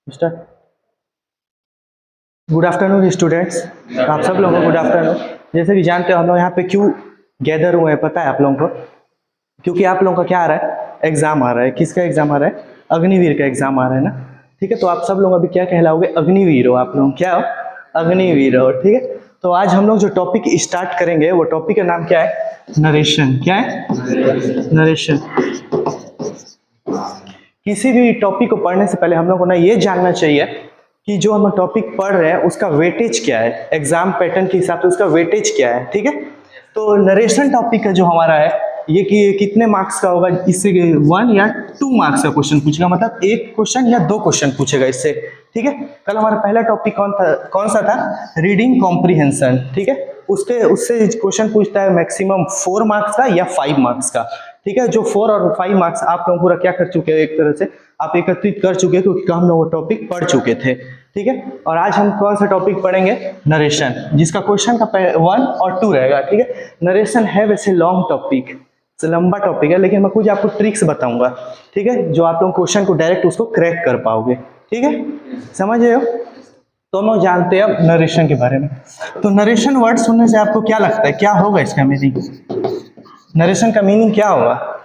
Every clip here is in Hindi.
मिस्टर गुड आफ्टरनून स्टूडेंट्स, आप सब लोगों को गुड आफ्टरनून। जैसे कि जानते हो हम लोग यहाँ पे क्यों गैदर हुए हैं पता है आप लोगों को? क्योंकि आप लोगों का क्या आ रहा है, एग्जाम आ रहा है। किसका एग्जाम आ रहा है? अग्निवीर का एग्जाम आ रहा है ना। ठीक है, तो आप सब लोग अभी क्या कहलाओगे? अग्निवीर हो आप लोग। क्या हो? अग्निवीर हो। ठीक है, तो आज हम लोग जो टॉपिक स्टार्ट करेंगे वो टॉपिक का नाम क्या है? नरेशन। क्या है? नरेशन। किसी भी टॉपिक को पढ़ने से पहले हम लोग को ना ये जानना चाहिए कि जो हम टॉपिक पढ़ रहे हैं उसका वेटेज क्या है, एग्जाम पैटर्न के हिसाब से उसका वेटेज क्या है। ठीक है, तो नरेशन टॉपिक का जो हमारा है ये कि कितने मार्क्स का होगा, इससे 1 या 2 मार्क्स का क्वेश्चन पूछेगा, मतलब एक क्वेश्चन या 2 क्वेश्चन पूछेगा इससे। ठीक है, कल हमारा पहला टॉपिक कौन सा था? Reading comprehension. ठीक है, उससे क्वेश्चन पूछता है मैक्सिमम 4 मार्क्स का या 5 मार्क्स का। ठीक है, जो 4 और 5 मार्क्स आप लोग पूरा क्या कर चुके हैं, एक तरह से आप एकत्रित कर चुके हैं क्योंकि हम लोग वो टॉपिक पढ़ चुके थे। ठीक है, और आज हम कौन सा टॉपिक पढ़ेंगे? नरेशन, जिसका क्वेश्चन का 1 और 2 रहेगा। ठीक है, नरेशन है वैसे लॉन्ग टॉपिक, लंबा टॉपिक है, लेकिन मैं कुछ आपको ट्रिक्स बताऊंगा। ठीक है, जो आप लोग क्वेश्चन को डायरेक्ट उसको क्रैक कर पाओगे। ठीक है, समझ रहे हो? तो हम लोग जानते हैं अब नरेशन के बारे में। तो नरेशन वर्ड सुनने से आपको क्या लगता है, क्या होगा इसका मीनिंग? नरेशन का मीनिंग क्या होगा?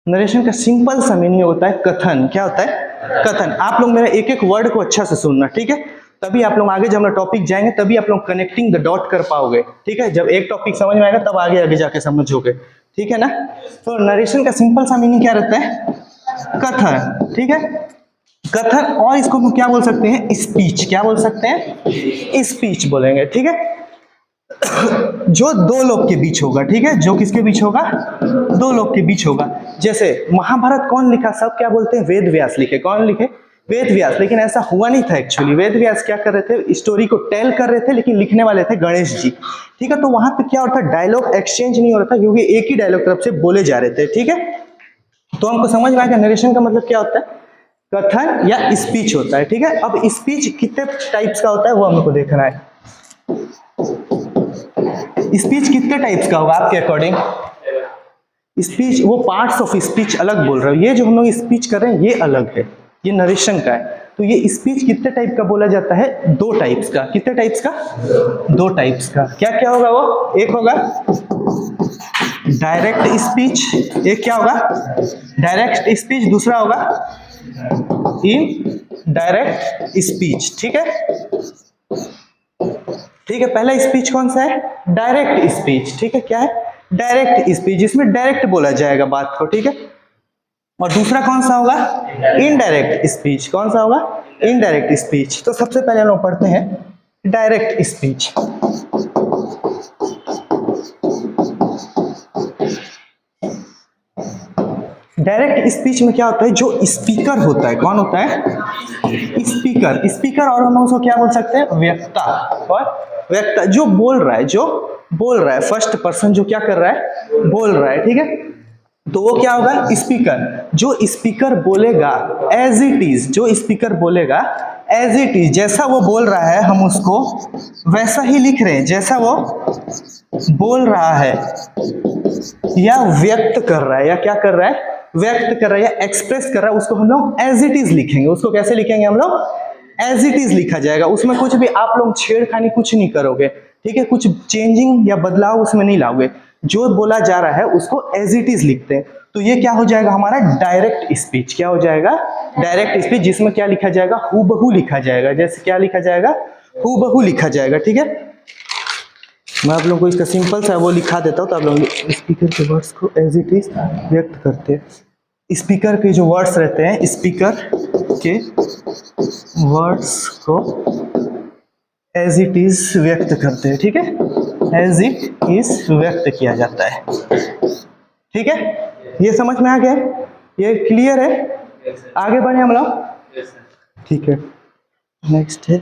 नरेशन का सिंपल सा मीनिंग होता है कथन। क्या होता है? कथन। आप लोग मेरा एक एक वर्ड को अच्छा से सुनना। ठीक है, तभी आप लोग आगे जब हम लोग टॉपिक जाएंगे तभी आप लोग कनेक्टिंग द डॉट कर पाओगे। ठीक है, जब एक टॉपिक समझ में आएगा तब आगे आगे जाके समझोगे। ठीक है ना? तो नरेशन का सिंपल सा मीनिंग क्या रहता है? कथन। ठीक है, कथन, और इसको हम क्या बोल सकते हैं? स्पीच। क्या बोल सकते हैं? स्पीच बोलेंगे। ठीक है, जो 2 लोग के बीच होगा। ठीक है, जो किसके बीच होगा? 2 लोग के बीच होगा। जैसे महाभारत कौन लिखा? सब क्या बोलते हैं? वेद व्यास लिखे। कौन लिखे? वेद व्यास। लेकिन ऐसा हुआ नहीं था एक्चुअली। वेद व्यास क्या कर रहे थे? स्टोरी को टेल कर रहे थे, लेकिन लिखने वाले थे गणेश जी। ठीक है, तो वहां पे क्या होता है? डायलॉग एक्सचेंज नहीं हो रहा था क्योंकि एक ही डायलॉग तरफ से बोले जा रहे थे। ठीक है, तो हमको समझ में आएगा नरेशन का मतलब क्या होता है? कथन या स्पीच होता है। ठीक है, अब स्पीच कितने टाइप्स का होता है वो हमको देखना है। स्पीच कितने टाइप्स का होगा आपके अकॉर्डिंग? स्पीच, वो पार्ट्स ऑफ स्पीच अलग बोल रहे हो, ये जो हम लोग स्पीच कर रहे हैं ये अलग है, ये नरेशन का है। तो ये स्पीच कितने टाइप का बोला जाता है? 2 टाइप्स का। कितने टाइप्स का? 2 टाइप्स का। क्या क्या होगा वो? एक होगा डायरेक्ट स्पीच। एक क्या होगा? Direct speech. दूसरा होगा इनडायरेक्ट स्पीच। ठीक है, ठीक है, पहला स्पीच कौन सा है? Direct speech. ठीक है, क्या है? डायरेक्ट स्पीच, जिसमें डायरेक्ट बोला जाएगा बात को। ठीक है, और दूसरा कौन सा होगा? Indirect speech. कौन सा होगा? Indirect speech. तो सबसे पहले हम लोग पढ़ते हैं डायरेक्ट स्पीच। डायरेक्ट स्पीच में क्या होता है? जो स्पीकर होता है, कौन होता है? स्पीकर। स्पीकर, और हम उसको क्या बोल सकते हैं? वक्ता। और वक्ता जो बोल रहा है, जो बोल रहा है, फर्स्ट पर्सन जो क्या कर रहा है? बोल रहा है। ठीक है, तो वो क्या होगा? स्पीकर। जो स्पीकर बोलेगा एज इट इज, जो स्पीकर बोलेगा एज इट इज, जैसा वो बोल रहा है हम उसको वैसा ही लिख रहे हैं, जैसा वो बोल रहा है या व्यक्त कर रहा है, या क्या कर रहा है? व्यक्त कर रहा है या एक्सप्रेस कर रहा है, उसको हम लोग एज इट इज लिखेंगे। उसको कैसे लिखेंगे हम लोग? एज इट इज लिखा जाएगा। उसमें कुछ भी आप लोग छेड़खानी कुछ नहीं करोगे। ठीक है, कुछ चेंजिंग या बदलाव उसमें नहीं लाओगे। जो बोला जा रहा है उसको एज इट इज लिखते हैं। तो ये क्या हो जाएगा हमारा? Direct speech. क्या हो जाएगा? डायरेक्ट स्पीच, जिसमें क्या लिखा जाएगा? हूबहू लिखा जाएगा। जैसे क्या लिखा जाएगा? हूबहू लिखा जाएगा। ठीक है, मैं आप लोगों को इसका सिंपल सा वो लिखा देता हूँ तो आप लोग स्पीकर के वर्ड्स को एज इट इज व्यक्त करते हैं। स्पीकर के जो वर्ड्स रहते हैं, स्पीकर के वर्ड्स को एज इट इज व्यक्त करते हैं। ठीक है, एज इट इज व्यक्त किया जाता है। ठीक है, ये समझ में आ गया? ये क्लियर है? आगे बढ़े हम लोग। ठीक है, नेक्स्ट है,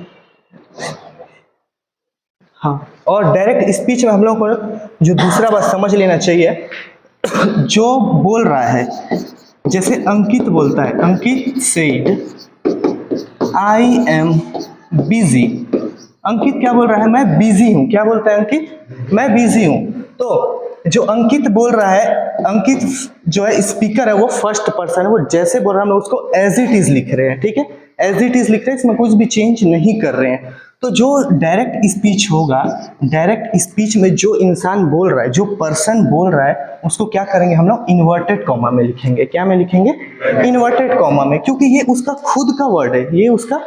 हाँ, और डायरेक्ट स्पीच में हम लोग को जो दूसरा बात समझ लेना चाहिए, जो बोल रहा है, जैसे अंकित बोलता है, अंकित सेड आई एम बिजी। अंकित क्या बोल रहा है? मैं बिजी हूं। क्या बोलता है अंकित? मैं बिजी हूं। तो जो अंकित बोल रहा है अंकित जो है स्पीकर है वो फर्स्ट पर्सन है, वो जैसे बोल रहा है हम उसको एज इट इज लिख रहे हैं, ठीक है, एज इट इज लिख रहे हैं, इसमें कुछ भी चेंज नहीं कर रहे हैं। तो जो डायरेक्ट स्पीच होगा, डायरेक्ट स्पीच में जो इंसान बोल रहा है, जो पर्सन बोल रहा है, उसको क्या करेंगे हम लोग, इन्वर्टेड कॉमा में लिखेंगे। क्या में लिखेंगे, इन्वर्टेड कॉमा में, क्योंकि ये उसका खुद का वर्ड है, ये उसका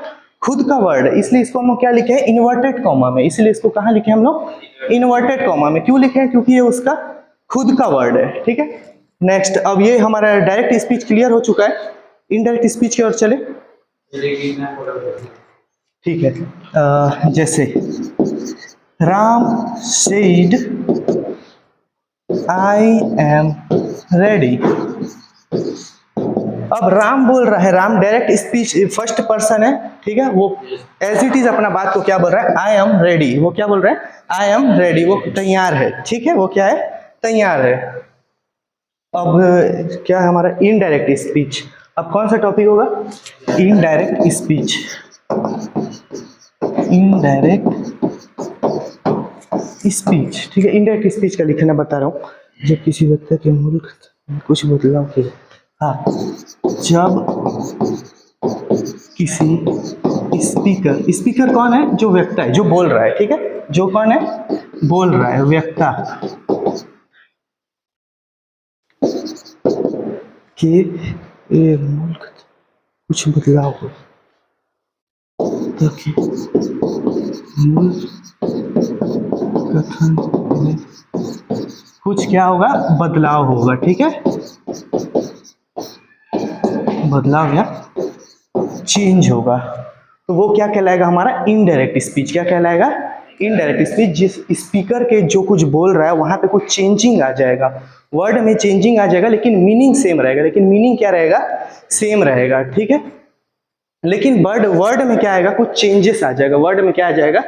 खुद का वर्ड है, इसलिए इसको हम लोग क्या लिखे हैं, इन्वर्टेड कॉमा में। इसलिए इसको कहाँ लिखे हम लोग, इन्वर्टेड कॉमा में। क्यों लिखे हैं, क्योंकि ये उसका खुद का वर्ड है, ठीक है। नेक्स्ट, अब ये हमारा डायरेक्ट स्पीच क्लियर हो चुका है, इनडायरेक्ट स्पीच की ओर चले। ठीक है, जैसे Ram said I am ready. अब राम बोल रहा है, Ram direct speech first person है, ठीक है, वो एज इट इज अपना बात को क्या बोल रहा है, आई एम रेडी। वो क्या बोल रहा है, आई एम रेडी, वो तैयार है, ठीक है, वो क्या है, तैयार है। अब क्या है हमारा इनडायरेक्ट स्पीच। अब कौन सा टॉपिक होगा, इनडायरेक्ट स्पीच। इनडायरेक्ट स्पीच, ठीक है, इनडायरेक्ट स्पीच का लिखना बता रहा हूँ। जब किसी व्यक्ति के मुल्क कुछ बदलाव किया, हाँ, जब किसी स्पीकर, स्पीकर कौन है, जो व्यक्ति है, जो बोल रहा है, ठीक है, जो कौन है, बोल रहा है, व्यक्ता कि मुल्क कुछ बदलाव हो, ताकि मुल्क गठन में कुछ क्या होगा, बदलाव होगा, ठीक है, बदलाव या चेंज होगा। तो वो क्या कहलाएगा हमारा, इनडायरेक्ट स्पीच। क्या कहलाएगा, इनडायरेक्ट स्पीच। जिस स्पीकर के जो कुछ बोल रहा है वहां पे कुछ चेंजिंग आ जाएगा, वर्ड में चेंजिंग आ जाएगा, लेकिन मीनिंग सेम रहेगा, लेकिन मीनिंग क्या रहेगा, सेम रहेगा, ठीक है, लेकिन वर्ड में क्या आएगा, कुछ चेंजेस आ जाएगा, वर्ड में क्या आ जाएगा,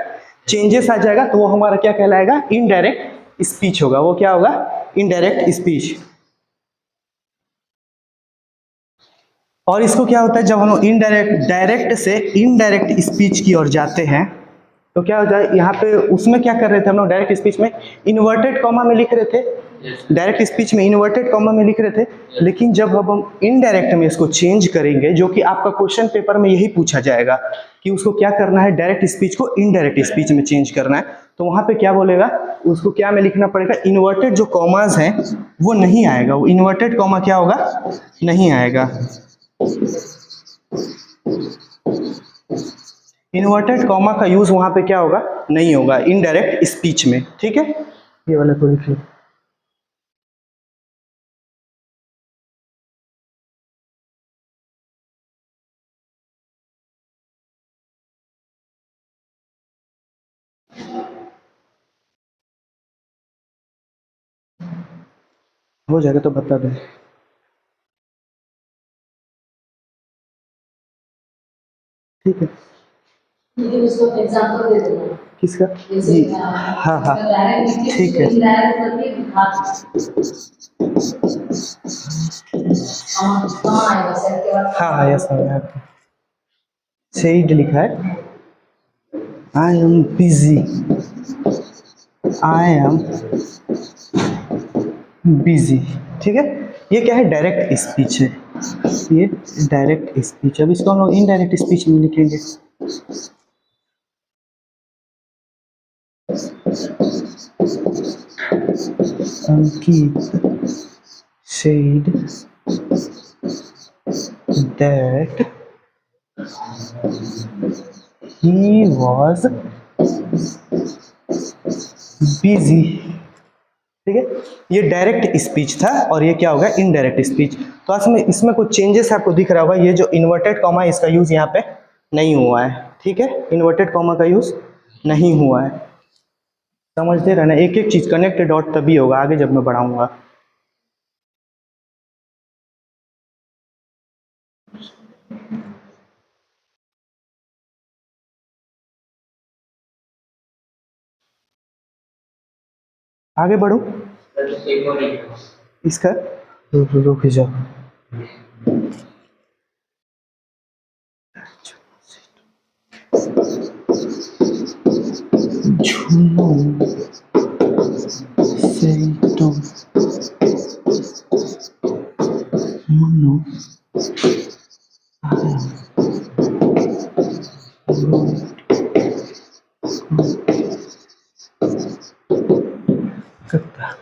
चेंजेस आ जाएगा। तो वो हमारा क्या कहलाएगा, इनडायरेक्ट स्पीच होगा। वो क्या होगा, इनडायरेक्ट स्पीच। और इसको क्या होता है, जब हम लोग डायरेक्ट से इनडायरेक्ट स्पीच की ओर जाते हैं तो क्या होता है, यहाँ पे उसमें क्या कर रहे थे हम लोग, डायरेक्ट स्पीच में इन्वर्टेड कॉमा में लिख रहे थे, डायरेक्ट स्पीच में इन्वर्टेड कॉमा में लिख रहे थे। लेकिन जब अब हम इनडायरेक्ट में इसको चेंज करेंगे, जो कि आपका क्वेश्चन पेपर में यही पूछा जाएगा कि उसको क्या करना है, डायरेक्ट स्पीच को इनडायरेक्ट स्पीच में चेंज करना है, तो वहां पे क्या बोलेगा, उसको क्या में लिखना पड़ेगा, इन्वर्टेड जो कॉमाज हैं वो नहीं आएगा, वो इन्वर्टेड कॉमा क्या होगा, नहीं आएगा। इन्वर्टेड कॉमा का यूज वहां पे क्या होगा, नहीं होगा इनडायरेक्ट स्पीच में, ठीक है। ये वाला को लिख लो। हो जाएगा तो बता दो, ठीक है। मुझे उसको एग्जांपल दे देना, किसका, जैसे हाँ हाँ ठीक है, हाँ हाँ यस आपको सेड लिखा है, I am busy, I am busy, ठीक है। ये क्या है, डायरेक्ट स्पीच है, ये डायरेक्ट स्पीच। अब इसको हम लोग इनडायरेक्ट स्पीच में लिखेंगे। अंकित said that he was busy, ठीक है। ये डायरेक्ट स्पीच था और ये क्या होगा, इनडायरेक्ट स्पीच। तो इसमें कुछ चेंजेस आपको दिख रहा होगा, ये जो इन्वर्टेड कॉमा है इसका यूज यहाँ पे नहीं हुआ है, ठीक है, इन्वर्टेड कॉमा का यूज नहीं हुआ है। समझते रहना, एक एक चीज कनेक्ट डॉट तभी होगा आगे जब मैं बढ़ाऊंगा। आगे बढ़ो, इसका रुक जाओ। झूमो से तो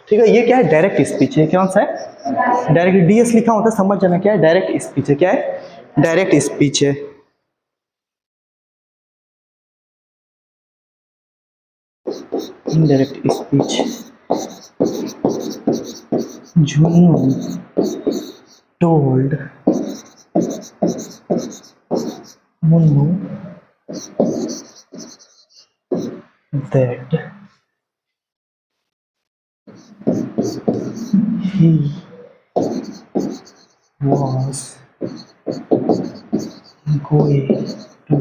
ठीक है, ये क्या है? डायरेक्ट स्पीच है। कौन सा है? डायरेक्ट। डीएस लिखा होता है, समझ जाना क्या है डायरेक्ट स्पीच है। क्या है? डायरेक्ट स्पीच है। Indirect speech. Junnu told Munnu that he was going to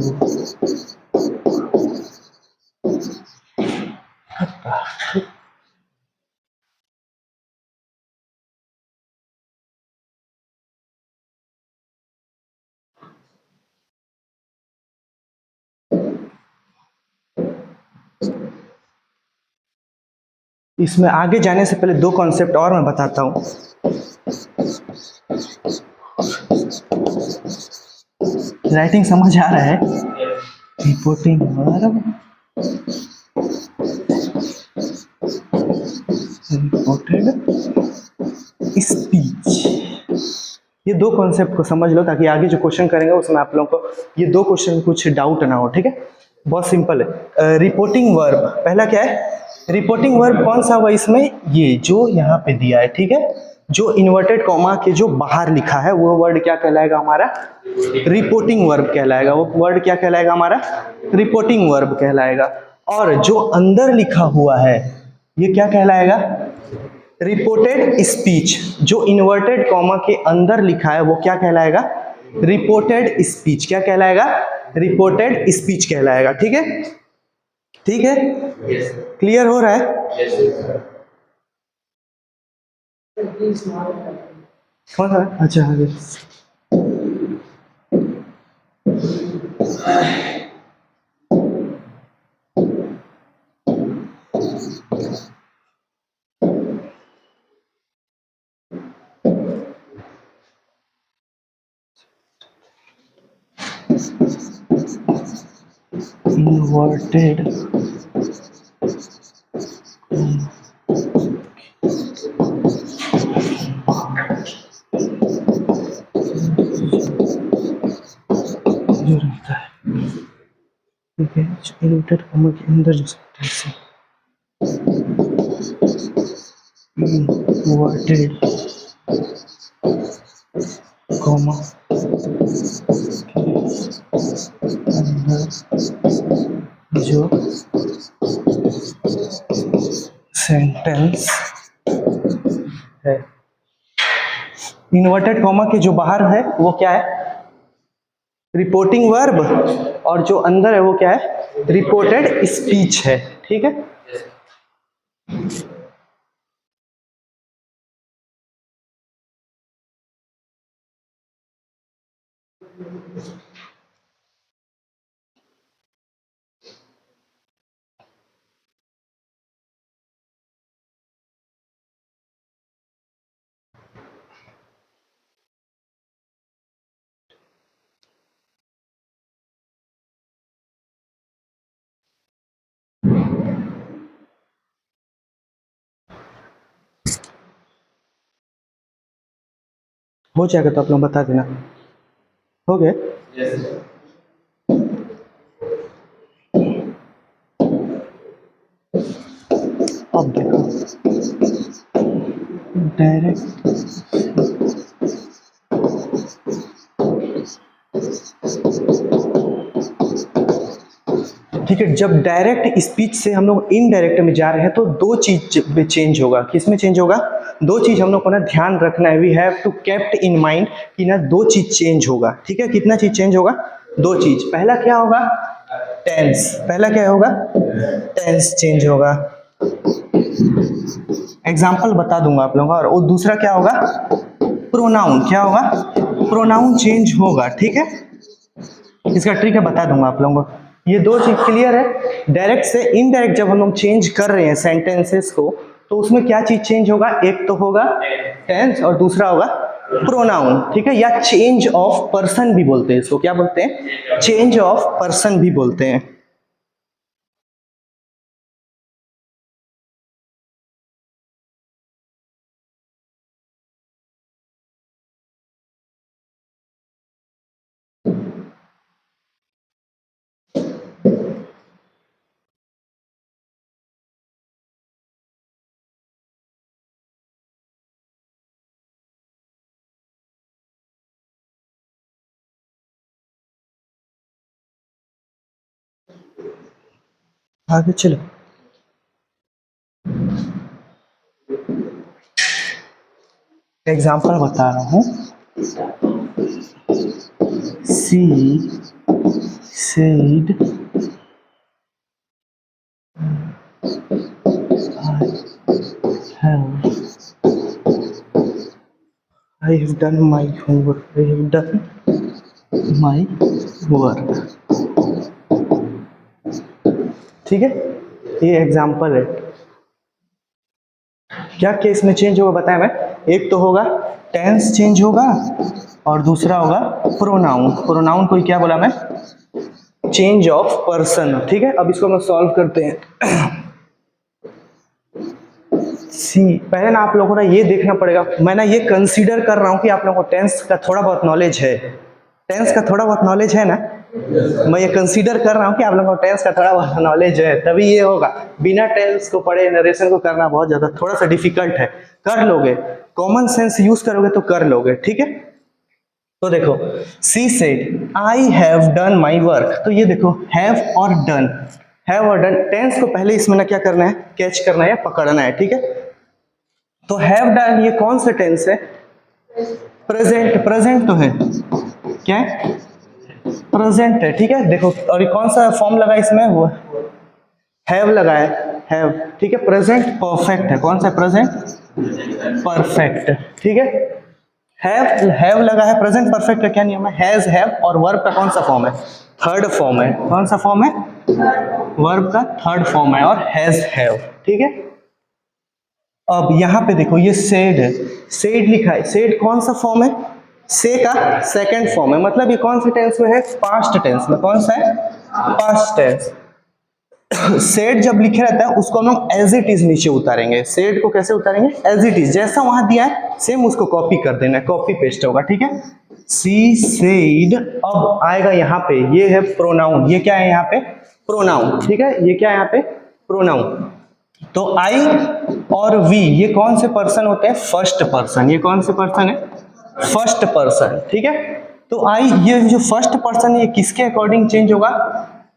इसमें आगे जाने से पहले दो कॉन्सेप्ट और मैं बताता हूँ। राइटिंग समझ आ रहा है? रिपोर्टिंग वर्ब, रिपोर्टेड स्पीच, ये दो कॉन्सेप्ट को समझ लो ताकि आगे जो क्वेश्चन करेंगे उसमें आप लोगों को ये दो क्वेश्चन कुछ डाउट ना हो। ठीक है, बहुत सिंपल है। रिपोर्टिंग वर्ब पहला क्या है? रिपोर्टिंग वर्ब कौन सा हुआ इसमें? ये जो यहाँ पे दिया है। ठीक है, जो इन्वर्टेड कॉमा के जो बाहर लिखा है वो वर्ड क्या कहलाएगा हमारा? रिपोर्टिंग वर्ब कहलाएगा। वो वर्ड क्या कहलाएगा हमारा? रिपोर्टिंग वर्ब कहलाएगा। और जो अंदर लिखा हुआ है ये क्या कहलाएगा? Reported speech. जो इन्वर्टेड कॉमा के अंदर लिखा है वो क्या कहलाएगा? Reported speech. क्या कहलाएगा? रिपोर्टेड स्पीच कहलाएगा। ठीक है, ठीक है, क्लियर हो रहा है? कौन सा? अच्छा, आगे inverted जो रहता है। ठीक है, इन्वर्टेड कॉमा के अंदर जो सेंटेंस है इन्वर्टेड कॉमा अंदर जो सेंटेंस है, इन्वर्टेड कॉमा के जो बाहर है वो क्या है? रिपोर्टिंग वर्ब, और जो अंदर है वो क्या है? रिपोर्टेड स्पीच है। ठीक है, हो जाएगा तो आप लोग बता देना। हो गया? अब देखो, डायरेक्ट ठीक है, जब डायरेक्ट स्पीच से हम लोग इनडायरेक्ट में जा रहे हैं तो दो चीज में चेंज होगा। किसमें चेंज होगा? दो चीज हम लोग को ना ध्यान रखना है। We have to kept in mind कि ना दो चीज चेंज होगा। ठीक है, कितना चीज चेंज होगा? दो चीज। पहला क्या होगा? टेंस। पहला क्या होगा? टेंस चेंज होगा। एग्जाम्पल बता दूंगा आप लोगों को। और वो दूसरा क्या होगा? प्रोनाउन। क्या होगा? प्रोनाउन चेंज होगा। ठीक है, इसका ट्रिक है बता दूंगा आप लोगों को। ये दो चीज क्लियर है? डायरेक्ट से इनडायरेक्ट जब हम लोग चेंज कर रहे हैं सेंटेंसेस को तो उसमें क्या चीज चेंज होगा? एक तो होगा टेंस और दूसरा होगा प्रोनाउन, ठीक है, या चेंज ऑफ पर्सन भी बोलते हैं इसको, क्या बोलते हैं, चेंज ऑफ पर्सन भी बोलते हैं। आगे चलो, एग्जाम्पल बता रहा हूं। She said I have done my homework. I have done my work. ठीक है, ये एग्जाम्पल है। क्या केस में चेंज होगा बताया मैं, एक तो होगा टेंस चेंज होगा और दूसरा होगा प्रोनाउन। प्रोनाउन को क्या बोला मैं, चेंज ऑफ पर्सन। ठीक है, अब इसको हम सॉल्व करते हैं। सी, पहले ना आप लोगों को ना ये देखना पड़ेगा, मैं ना ये कंसीडर कर रहा हूँ कि आप लोगों को टेंस का थोड़ा बहुत नॉलेज है, टेंस का थोड़ा बहुत नॉलेज है ना, मैं ये कंसीडर कर रहा हूँ कि आप लोगों को टेंस का थोड़ा बहुत नॉलेज है, तभी ये होगा। बिना टेंस को पढ़े नरेशन को करना बहुत ज़्यादा थोड़ा सा डिफिकल्ट है, कर लोगे, कॉमन सेंस यूज करोगे तो कर लोगे। ठीक है, तो देखो, she said I have done my work, तो ये देखो हैव और डन, हैव और डन, टेंस को पहले इसमें ना क्या करना है, कैच करना है या पकड़ना है। ठीक है, तो हैव डन ये कौन सा टेंस है, प्रेजेंट, प्रेजेंट तो है, क्या है, प्रेजेंट है। ठीक है, देखो, और ये कौन सा फॉर्म लगा इसमें, वो हैव लगा है, हैव। ठीक है, प्रेजेंट परफेक्ट है, कौन सा प्रेजेंट परफेक्ट। ठीक है, हैव लगा है, प्रेजेंट परफेक्ट का क्या नियम है, हैज, हैव, और वर्ब का कौन सा फॉर्म है, थर्ड फॉर्म है, कौन सा फॉर्म है, वर्ब का थर्ड फॉर्म है, और हैज, हैव। ठीक है, अब यहां पे देखो ये सेड है, सेड लिखा है, सेड कौन सा फॉर्म है, से का सेकंड फॉर्म है, मतलब ये कौन से टेंस में है, पास्ट टेंस में, कौन सा है, पास्ट टेंस। सेड जब लिखे रहता है उसको हम लोग एज इट इज नीचे उतारेंगे, सेड को कैसे उतारेंगे, एज इट इज, जैसा वहां दिया है सेम उसको कॉपी कर देना है, कॉपी पेस्ट होगा। ठीक है, सी सेड, अब आएगा यहाँ पे, ये है प्रोनाउन, ये क्या है यहाँ पे, प्रोनाउन। ठीक है, ये क्या है यहाँ पे, प्रोनाउन। तो आई और वी ये कौन से पर्सन होते हैं, फर्स्ट पर्सन, ये कौन से पर्सन है, फर्स्ट पर्सन। ठीक है, तो आई, ये जो फर्स्ट पर्सन है ये किसके अकॉर्डिंग चेंज होगा,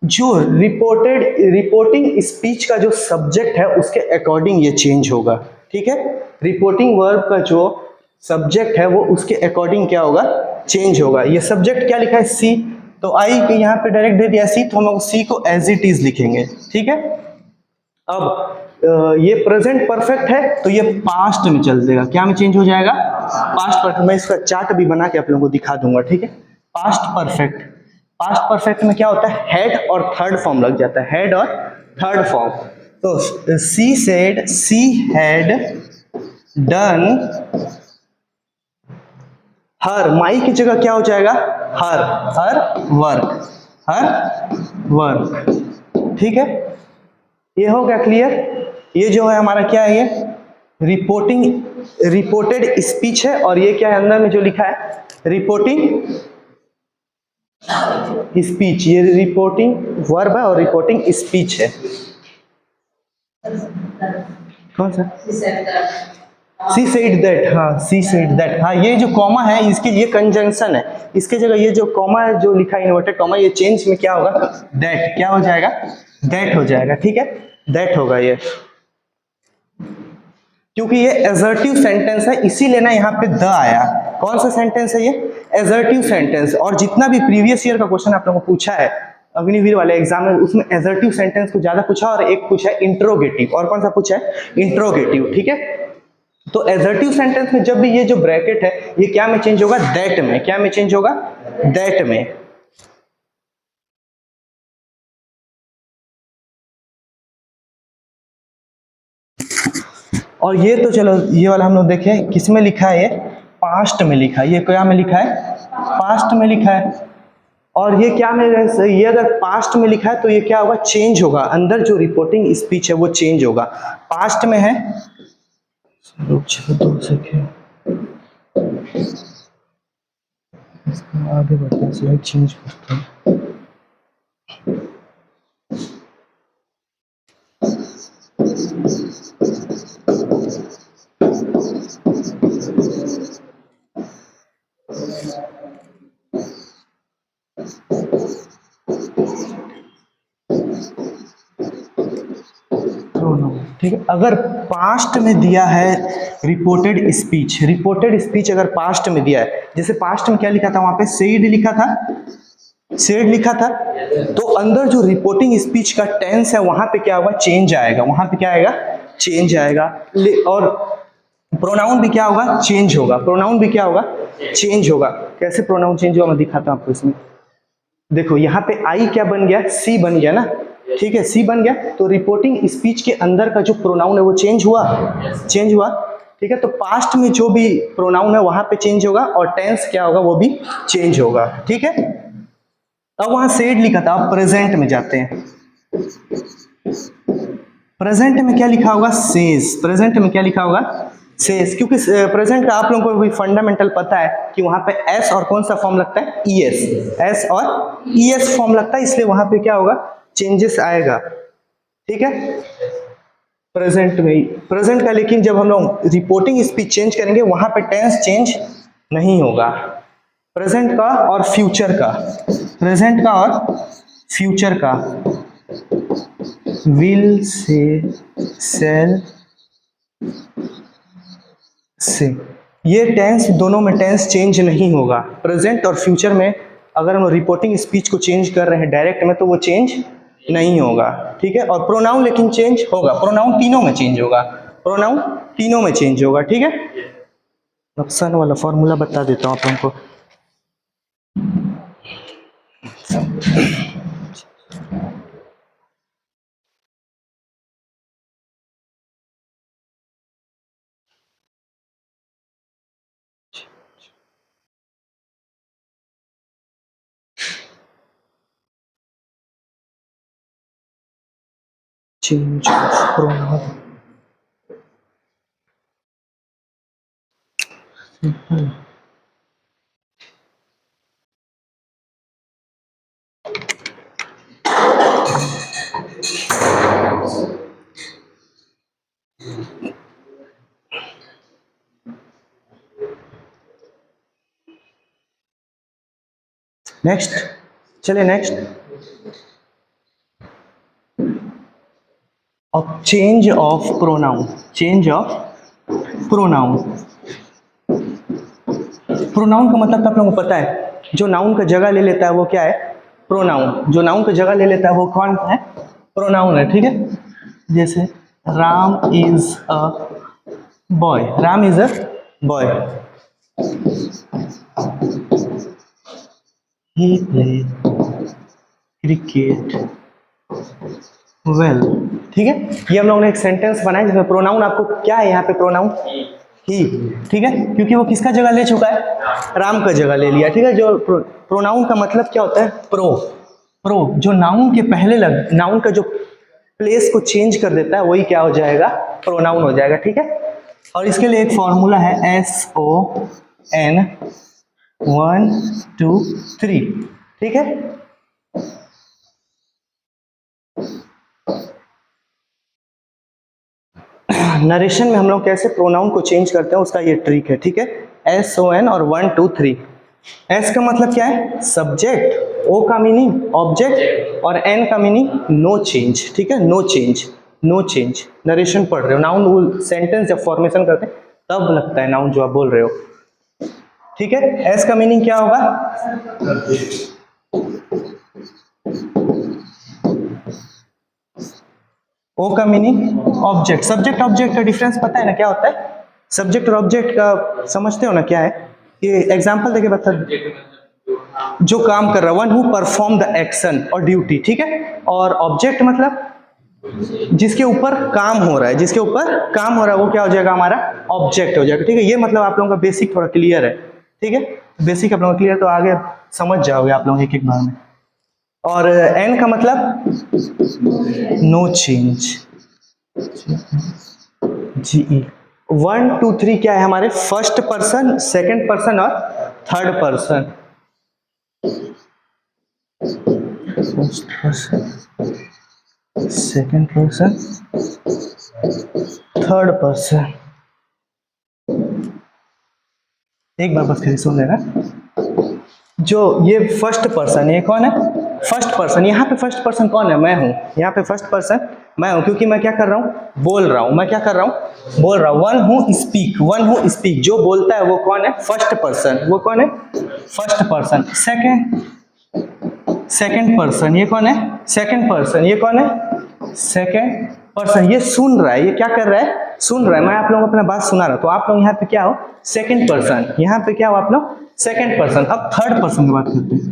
जो रिपोर्टिंग स्पीच का जो सब्जेक्ट है उसके अकॉर्डिंग ये चेंज होगा। ठीक है, रिपोर्टिंग वर्ब का जो सब्जेक्ट है वो उसके अकॉर्डिंग क्या होगा, चेंज होगा। ये सब्जेक्ट क्या लिखा है, सी, तो आई के यहाँ पे डायरेक्ट दे दिया सी, तो हम लोग सी को एज इट इज लिखेंगे। ठीक है, अब ये प्रेजेंट परफेक्ट है तो ये पास्ट में चल देगा, क्या में चेंज हो जाएगा, पास्ट परफेक्ट। मैं इसका चार्ट भी बना के आप लोगों को दिखा दूंगा। ठीक है, पास्ट परफेक्ट, पास्ट परफेक्ट में क्या होता है, हेड और थर्ड फॉर्म लग जाता है, हेड और थर्ड फॉर्म। तो she said, she had done her, my की जगह क्या हो जाएगा, हर, हर वर्क, हर वर्क। ठीक है, ये हो गया क्लियर। ये जो है हमारा क्या है, ये रिपोर्टेड स्पीच है, और ये क्या है अंदर में जो लिखा है, रिपोर्टिंग स्पीच, ये रिपोर्टिंग वर्ब है और रिपोर्टिंग स्पीच है। कौन सा, सी सेड दैट, हाँ सी सेड दैट, हाँ ये जो कॉमा है इसके ये कंजंक्शन है, इसके जगह ये जो कॉमा है जो लिखा है इन्वर्टेड कॉमा, ये चेंज में क्या होगा, दैट, क्या हो जाएगा, दैट हो जाएगा। ठीक है, दैट होगा ये, क्योंकि ये एजर्टिव सेंटेंस है इसीलिए ना यहाँ पे द आया। कौन सा सेंटेंस है ये, एजर्टिव सेंटेंस, और जितना भी प्रीवियस ईयर का क्वेश्चन आप लोगों को पूछा है अग्निवीर वाले एग्जाम में, उसमें एजर्टिव सेंटेंस को ज्यादा पूछा, और एक पूछा है इंट्रोगेटिव, और कौन सा पूछा है, इंट्रोगेटिव। ठीक है, तो एजर्टिव सेंटेंस में जब भी ये जो ब्रैकेट है ये क्या में चेंज होगा, दैट में, क्या में चेंज होगा, दैट में। और ये तो चलो ये वाला हम लोग देखें किसमें लिखा है, ये पास्ट में लिखा है, ये क्या में लिखा है, पास्ट में लिखा है। और ये क्या में, ये अगर पास्ट में लिखा है तो ये क्या होगा, चेंज होगा, अंदर जो रिपोर्टिंग स्पीच है वो चेंज होगा। पास्ट में है, रुक जाओ 2 सेकेंड, आगे बढ़ते हैं, स्लाइड चेंज करते हैं। ठीक है, अगर पास्ट में दिया है रिपोर्टेड स्पीच अगर पास्ट में दिया है, जैसे पास्ट में क्या लिखा था, वहां पे सेड लिखा था, सेड लिखा था, तो अंदर जो रिपोर्टिंग स्पीच का टेंस है वहां पे क्या होगा, चेंज आएगा, वहां पे क्या आएगा, चेंज आएगा। और प्रोनाउन भी क्या होगा, चेंज होगा, प्रोनाउन भी क्या होगा, चेंज होगा। कैसे प्रोनाउन चेंज होगा मैं दिखाता हूं आपको इसमें। देखो यहाँ पे आई क्या बन गया, सी बन गया ना, ठीक है, सी बन गया, तो रिपोर्टिंग स्पीच के अंदर का जो प्रोनाउन है वो चेंज हुआ, चेंज हुआ, ठीक है। तो पास्ट में जो भी प्रोनाउन है वहां पे चेंज होगा और टेंस क्या होगा वो भी चेंज होगा, ठीक है। अब वहां सेड लिखा था, अब प्रेजेंट में जाते हैं। प्रेजेंट में क्या लिखा होगा, सेज, प्रेजेंट में क्या लिखा होगा, सेज, क्योंकि प्रेजेंट का आप लोगों को भी फंडामेंटल पता है कि वहां पे एस और कौन सा फॉर्म लगता है, ईएस, एस और ईएस फॉर्म लगता है, इसलिए वहां पे क्या होगा, चेंजेस आएगा, ठीक है, प्रेजेंट में ही, प्रेजेंट का। लेकिन जब हम लोग रिपोर्टिंग स्पीच चेंज करेंगे वहां पे टेंस चेंज नहीं होगा, प्रेजेंट का और फ्यूचर का, प्रेजेंट का और फ्यूचर का, विल से, सेल से, ये टेंस दोनों में टेंस चेंज नहीं होगा। प्रेजेंट और फ्यूचर में अगर हम रिपोर्टिंग स्पीच को चेंज कर रहे हैं डायरेक्ट में तो वो चेंज नहीं होगा, ठीक है। और प्रोनाउन लेकिन चेंज होगा, प्रोनाउन तीनों में चेंज होगा, प्रोनाउन तीनों में चेंज होगा, ठीक है। ऑप्शन वाला फॉर्मूला बता देता हूं आप लोगों को। Change of pronoun, simple, next, चलिए नेक्स्ट। अब change of pronoun, change of pronoun, pronoun का मतलब तो आप लोगों को पता है, जो नाउन का जगह ले लेता है वो क्या है, प्रोनाउन, जो नाउन का जगह ले लेता है वो कौन है, प्रोनाउन है, ठीक है। जैसे Ram is a boy, Ram is a boy, he plays cricket well, ठीक है। ये हम लोगों ने एक सेंटेंस बनाया जिसमें प्रोनाउन आपको क्या है, यहाँ पे प्रोनाउन ही, ठीक है, क्योंकि वो किसका जगह ले चुका है, राम का जगह ले लिया, ठीक है। जो प्रोनाउन का मतलब क्या होता है, प्रो, प्रो जो नाउन के पहले लग, नाउन का जो प्लेस को चेंज कर देता है वही क्या हो जाएगा, प्रोनाउन हो जाएगा, ठीक है। और इसके लिए एक फॉर्मूला है SON 1 2 3, ठीक है। नरेशन में हम लोग कैसे प्रोनाउन को चेंज करते हैं उसका ये ट्रिक है, ठीक है। SON और 1 2 3, S का मतलब क्या है, सब्जेक्ट, O का मीनिंग ऑब्जेक्ट और N का मीनिंग नो चेंज, ठीक है, no change, no change. Narration पढ़ रहे हो, नाउन सेंटेंस जब फॉर्मेशन करते हैं तब लगता है नाउन जो आप बोल रहे हो, ठीक है। एस का मीनिंग क्या होगा, ओ का मीनिंग ऑब्जेक्ट, सब्जेक्ट ऑब्जेक्ट का डिफरेंस पता है ना क्या होता है, सब्जेक्ट और ऑब्जेक्ट का समझते हो ना क्या है। ये एग्जांपल देके बता, जो काम कर रहा है, one who perform the action और ड्यूटी, ठीक है। और ऑब्जेक्ट मतलब जिसके ऊपर काम हो रहा है, जिसके ऊपर काम हो रहा है वो क्या हो जाएगा, हमारा ऑब्जेक्ट हो जाएगा। ठीक है, ये मतलब आप लोगों का बेसिक थोड़ा क्लियर है। ठीक है, बेसिक आप लोगों का क्लियर, तो आगे समझ जाओगे आप लोग एक एक बार में। और एन का मतलब नो चेंज, जीई। 1 2 3 क्या है हमारे, फर्स्ट पर्सन, सेकंड पर्सन और third person. First person, second person, third person. एक बार बस फिर सुन लेना, जो ये फर्स्ट पर्सन, ये कौन है, फर्स्ट पर्सन। यहाँ पे फर्स्ट पर्सन कौन है, मैं हूँ। यहाँ पे फर्स्ट पर्सन मैं हूँ, क्योंकि मैं क्या कर रहा हूँ, बोल रहा हूँ। मैं क्या कर रहा हूँ, बोल रहा हूँ। वन हूँ स्पीक, वन हूँ स्पीक, जो बोलता है वो कौन है, फर्स्ट पर्सन। वो कौन है, फर्स्ट पर्सन। सेकंड पर्सन, ये कौन है, सेकंड पर्सन। ये कौन है, सेकंड पर्सन। ये सुन रहा है, ये क्या कर रहा है, सुन रहा है। मैं आप लोगों को अपना बात सुना रहा हूँ, तो आप लोग यहाँ पे क्या हो, सेकंड पर्सन। यहाँ पे क्या हो आप लोग, सेकंड पर्सन। अब थर्ड पर्सन की बात करते हैं।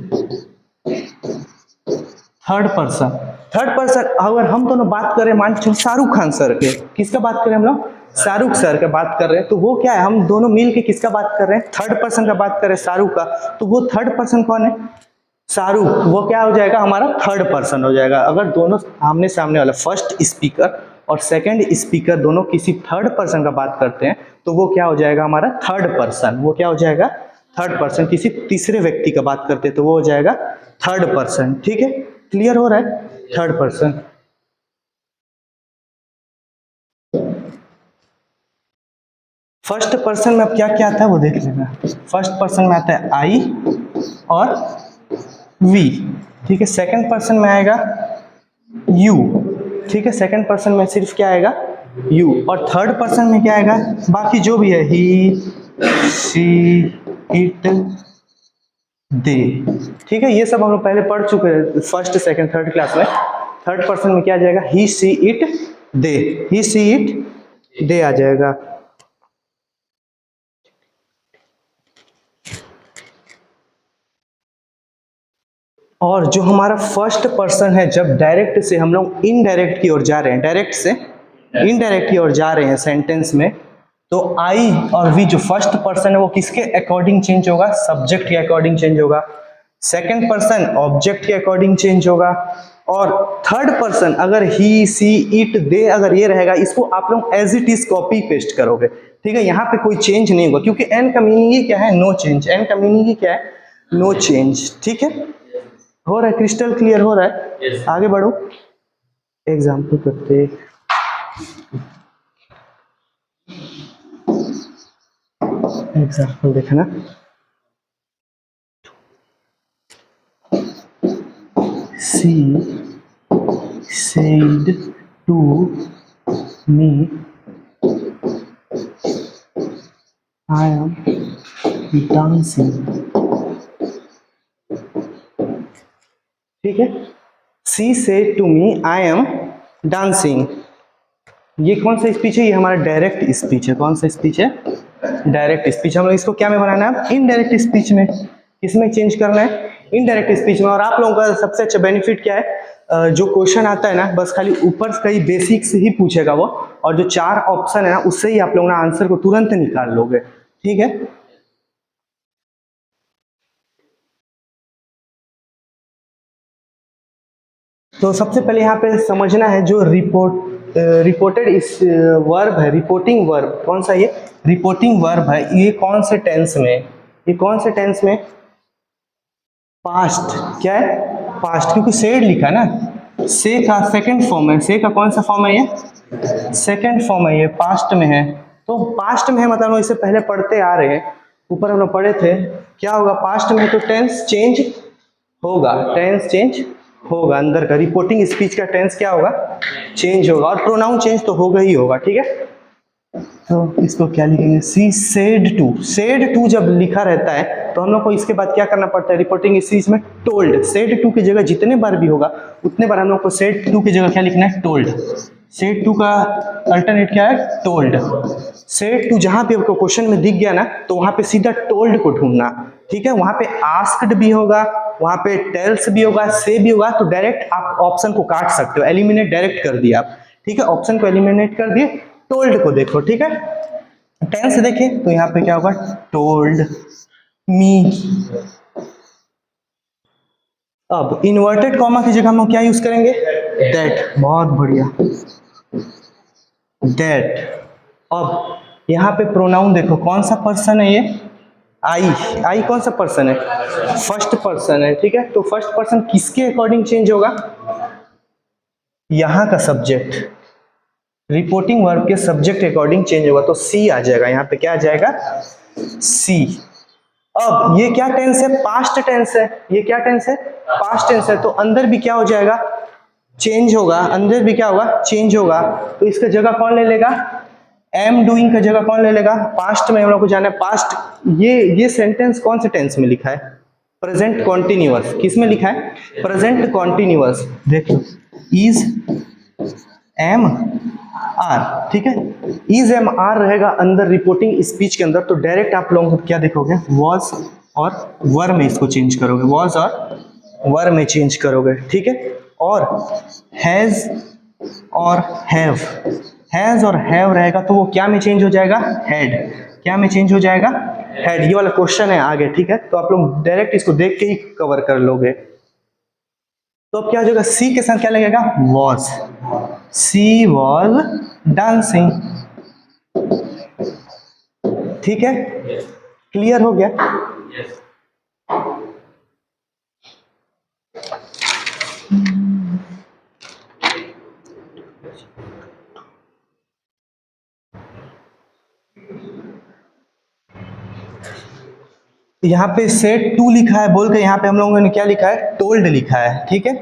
थर्ड पर्सन, थर्ड पर्सन अगर हम दोनों बात करें, मान चलो शाहरुख खान सर के, किसका बात करें हम लोग, शाहरुख सर का बात कर रहे हैं, तो वो क्या है, हम दोनों मिल के किसका बात कर रहे हैं, थर्ड पर्सन का बात कर रहे हैं, शाहरुख का। तो वो थर्ड पर्सन कौन है, शाहरुख। वो क्या हो जाएगा, हमारा थर्ड पर्सन हो जाएगा। अगर दोनों आमने सामने वाला फर्स्ट स्पीकर और सेकंड स्पीकर दोनों किसी थर्ड पर्सन का बात करते हैं, तो वो क्या हो जाएगा, हमारा थर्ड पर्सन। वो क्या हो जाएगा, थर्ड पर्सन। किसी तीसरे व्यक्ति का बात करते हैं तो वो हो जाएगा थर्ड पर्सन। ठीक है, क्लियर हो रहा है, थर्ड पर्सन। फर्स्ट पर्सन में अब क्या क्या आता है वो देख लेना। फर्स्ट पर्सन में आता है आई और वी। ठीक है, सेकंड पर्सन में आएगा यू। ठीक है, सेकंड पर्सन में सिर्फ क्या आएगा, यू। और थर्ड पर्सन में क्या आएगा, बाकी जो भी है, ही, शी, इट, दे। ठीक है, ये सब हम लोग पहले पढ़ चुके हैं फर्स्ट सेकंड थर्ड क्लास में। थर्ड पर्सन में क्या आ जाएगा, he, she, it, they. He, she, it, they आ जाएगा। और जो हमारा फर्स्ट पर्सन है, जब डायरेक्ट से हम लोग इनडायरेक्ट की ओर जा रहे हैं, डायरेक्ट से इनडायरेक्ट की ओर जा रहे हैं सेंटेंस में, तो आई और वी जो फर्स्ट पर्सन है वो किसके अकॉर्डिंग चेंज होगा, सब्जेक्ट के अकॉर्डिंग चेंज होगा। सेकंड पर्सन ऑब्जेक्ट के अकॉर्डिंग चेंज होगा। और थर्ड पर्सन अगर ही, सी, इट, दे अगर ये रहेगा, इसको आप लोग as it is copy paste करोगे। ठीक है, यहाँ पे कोई चेंज नहीं होगा, क्योंकि एन का मीनिंग ही क्या है, नो चेंज। एन का मीनिंग ही क्या है, नो चेंज। ठीक है, हो रहा है, क्रिस्टल क्लियर हो रहा है। yes. आगे बढ़ो, एग्जाम्पल करते। एग्जाम्पल देखना, she said to me I am dancing. ठीक है, she said to me I am dancing. ये कौन सा स्पीच है, ये हमारा डायरेक्ट स्पीच है। कौन सा स्पीच है, डायरेक्ट स्पीच। हम लोग इसको क्या में बनाना है, इनडायरेक्ट स्पीच में। किसमें चेंज करना है, इनडायरेक्ट स्पीच में। और आप लोगों का सबसे अच्छा बेनिफिट क्या है, जो क्वेश्चन आता है ना, बस खाली ऊपर कई बेसिक्स ही पूछेगा वो, और जो 4 ऑप्शन है ना, उससे ही आप लोग ना आंसर को तुरंत निकाल लोगे। ठीक है, तो सबसे पहले यहाँ पे समझना है, जो रिपोर्टेड इस वर्ब है, रिपोर्टिंग वर्ब कौन सा, ये रिपोर्टिंग वर्ब है, ये कौन से टेंस में, ये कौन से टेंस में, पास्ट। क्या है, पास्ट, क्योंकि सेड लिखा है ना, से का सेकंड फॉर्म है। से का कौन सा फॉर्म है, ये सेकंड फॉर्म है, ये पास्ट में है। तो पास्ट में है मतलब हम इससे पहले पढ़ते आ रहे हैं, ऊपर हम लोग पढ़े थे। क्या होगा पास्ट में, तो टेंस चेंज होगा, टेंस चेंज होगा। अंदर का रिपोर्टिंग स्पीच का टेंस क्या होगा, चेंज होगा। और प्रोनाउन चेंज तो होगा ही होगा। ठीक है, तो इसको क्या लिखेंगे, she said to. Said to जब लिखा रहता है तो हम लोग को इसके बाद क्या करना पड़ता है, रिपोर्टिंग स्पीच में टोल्ड। सेड टू की जगह जितने बार भी होगा उतने बार हम लोग को सेड टू की जगह क्या लिखना है, टोल्ड। सेड टू का अल्टरनेट क्या है, टोल्ड। सेड टू जहां पे आपको क्वेश्चन में दिख गया ना, तो वहां पे सीधा टोल्ड को ढूंढना। ठीक है, वहां पे आस्क्ड भी होगा, वहां पे टेल्स भी होगा, से भी होगा, तो डायरेक्ट आप ऑप्शन को काट सकते हो, एलिमिनेट डायरेक्ट कर दिया आप। ठीक है, ऑप्शन को एलिमिनेट कर दिए, टोल्ड को देखो। ठीक है, टेंस देखें तो यहाँ पे क्या होगा, टोल्ड मी। अब इन्वर्टेड कॉमा की जगह हम क्या यूज करेंगे, दैट। बहुत बढ़िया, दैट। अब यहाँ पे प्रोनाउन देखो, कौन सा पर्सन है ये, आई। आई कौन सा पर्सन है, फर्स्ट पर्सन है। ठीक है, तो फर्स्ट पर्सन किसके अकॉर्डिंग चेंज होगा, यहाँ का सब्जेक्ट, रिपोर्टिंग वर्ब के सब्जेक्ट के अकॉर्डिंग चेंज होगा, तो सी आ जाएगा यहाँ पे। क्या आ जाएगा, सी। अब ये क्या टेंस है, पास्ट टेंस है। ये क्या टेंस है, पास्ट टेंस है, तो अंदर भी क्या हो जाएगा, चेंज होगा। अंदर भी क्या होगा, चेंज होगा। तो इसका जगह कौन ले लेगा, एम डूइंग का जगह कौन ले लेगा, पास्ट में हम लोग को जाना है। पास्ट, ये सेंटेंस कौन से टेंस में लिखा है, प्रेजेंट कॉन्टिन्यूअस। किस में लिखा है, प्रेजेंट कॉन्टिन्यूअस। देखो, इज एम आर। ठीक है, इज एम आर रहेगा अंदर रिपोर्टिंग स्पीच के अंदर, तो डायरेक्ट आप लोगों को क्या देखोगे, वॉज और वर में इसको चेंज करोगे, वॉज और वर में चेंज करोगे। ठीक है, और हैज और हैव, हैज और हैव रहेगा तो वो क्या में चेंज हो जाएगा, हेड। क्या में चेंज हो जाएगा, हेड। ये वाला क्वेश्चन है आगे। ठीक है, तो आप लोग डायरेक्ट इसको देख के ही कवर कर लोगे। तो अब क्या हो जाएगा, सी के साथ क्या लगेगा, वॉज। C was dancing. ठीक है, क्लियर हो गया। यहाँ पे सेट टू लिखा है बोल के, यहाँ पे हम लोगों ने क्या लिखा है, टोल्ड लिखा है। ठीक है,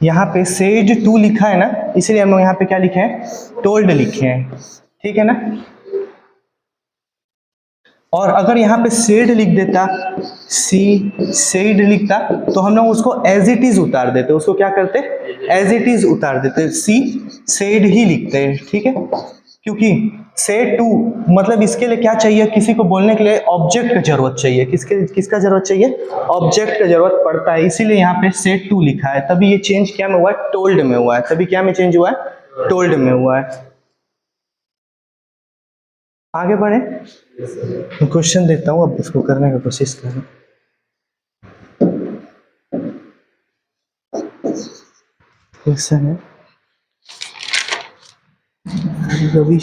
यहाँ पे सेड टू लिखा है ना, इसलिए हम लोग यहाँ पे क्या लिखे हैं, टोल्ड लिखे हैं। ठीक है ना, और अगर यहाँ पे सेड लिख देता, सी सेड लिखता, तो हम लोग उसको एज इट इज उतार देते। उसको क्या करते, एज इट इज उतार देते, सी सेड ही लिखते हैं। ठीक है, क्योंकि सेड टू मतलब इसके लिए क्या चाहिए, किसी को बोलने के लिए ऑब्जेक्ट का जरूरत चाहिए। किसका जरूरत चाहिए, ऑब्जेक्ट का जरूरत पड़ता है, इसीलिए यहाँ पे सेड टू लिखा है। तभी ये चेंज क्या में हुआ है, टोल्ड में हुआ है। तभी क्या में चेंज हुआ है, टोल्ड में हुआ है। आगे बढ़े, मैं क्वेश्चन देता हूँ, अब इसको करने की कोशिश करें। क्वेश्चन है, Ravi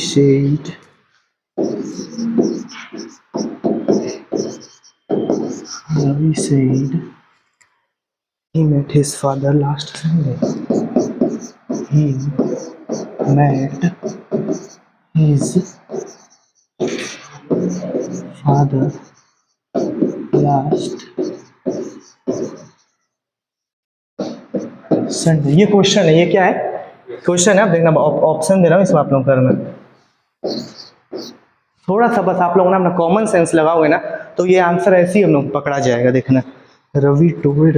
said he met his father last Sunday. He met his father last Sunday. ये क्वेश्चन है, ये क्या है, क्वेश्चन है। आप देखना, ऑप्शन दे रहा हूँ, इसमें आप लोग करना। थोड़ा सा बस आप लोग ना अपना कॉमन सेंस लगाओगे ना, तो ये आंसर ऐसे ही हम लोग पकड़ा जाएगा। देखना, Ravi told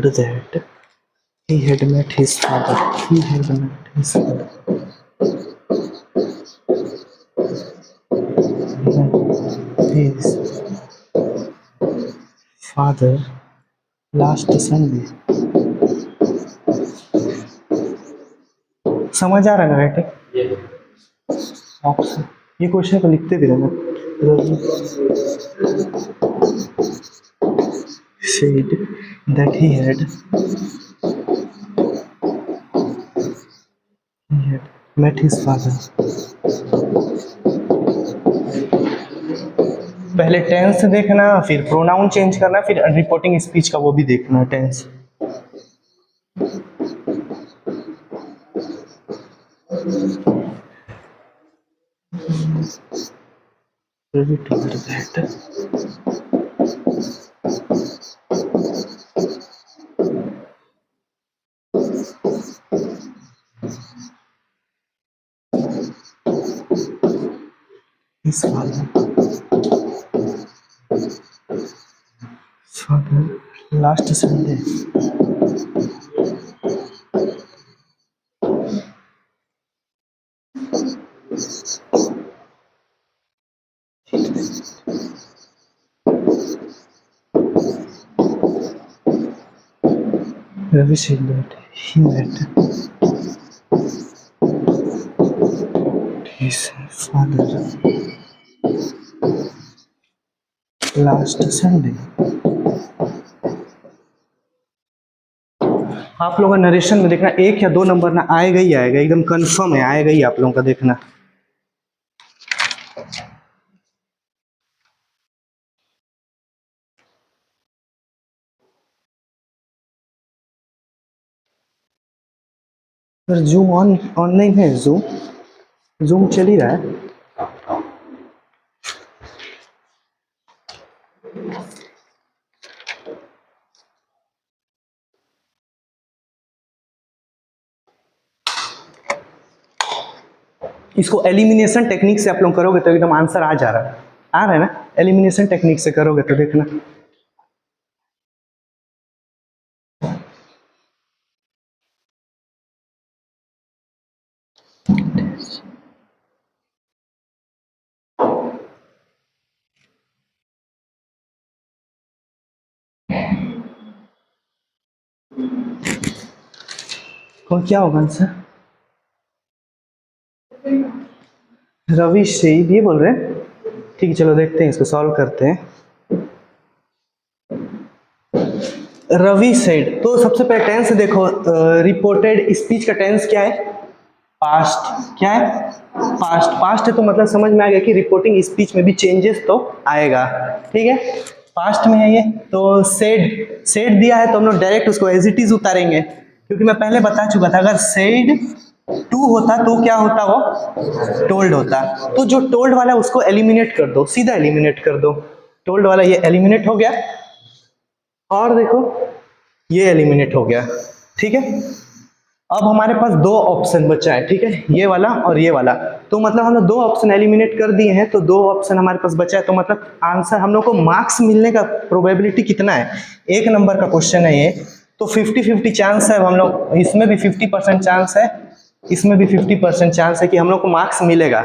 that he had met his father. He had met his father. His father last Sunday. समझ आ रहा है ना बेटे, ऑप्शन। ये क्वेश्चन को लिखते भी रहना। said that he had met his father. पहले टेंस देखना, फिर प्रोनाउन चेंज करना, फिर रिपोर्टिंग स्पीच का वो भी देखना tense. His father last Sunday. Ravi said that he met his father last Sunday. आप लोगों का नरेशन में देखना 1 या 2 नंबर ना आएगा ही आएगा, एकदम कंफर्म है, आएगा ही आप लोगों का देखना। पर जूम ऑन नहीं है, जूम चल ही रहा है। इसको एलिमिनेशन टेक्निक से आप लोग करोगे तो एकदम आंसर आ रहा है ना। एलिमिनेशन टेक्निक से करोगे तो देखना। कौन क्या होगा आंसर? रवि शहीद ये बोल रहे हैं। ठीक है, चलो देखते हैं, इसको सॉल्व करते हैं। रवि सेड, तो सबसे पहले टेंस देखो, रिपोर्टेड स्पीच का टेंस क्या है? पास्ट। क्या है? पास्ट। पास्ट है तो मतलब समझ में आ गया कि रिपोर्टिंग स्पीच में भी चेंजेस तो आएगा। ठीक है, पास्ट में है ये। तो सेड दिया है तो हम लोग डायरेक्ट उसको एज इट इज उतारेंगे, क्योंकि मैं पहले बता चुका था अगर सेड टू होता तो क्या होता, वो टोल्ड होता। तो जो टोल्ड वाला उसको एलिमिनेट कर दो, सीधा एलिमिनेट कर दो। टोल्ड वाला ये एलिमिनेट हो गया, और देखो ये एलिमिनेट हो गया। ठीक है, अब हमारे पास 2 ऑप्शन बचा है। ठीक है, ये वाला और ये वाला। तो मतलब हम लोग 2 ऑप्शन एलिमिनेट कर दिए हैं, तो 2 ऑप्शन हमारे पास बचा है। तो मतलब आंसर हम लोग को मार्क्स मिलने का प्रोबेबिलिटी कितना है? 1 नंबर का क्वेश्चन है ये, तो 50-50 चांस है। हम लोग इसमें भी 50% चांस है, इसमें भी 50% चांस है कि हम लोग को मार्क्स मिलेगा।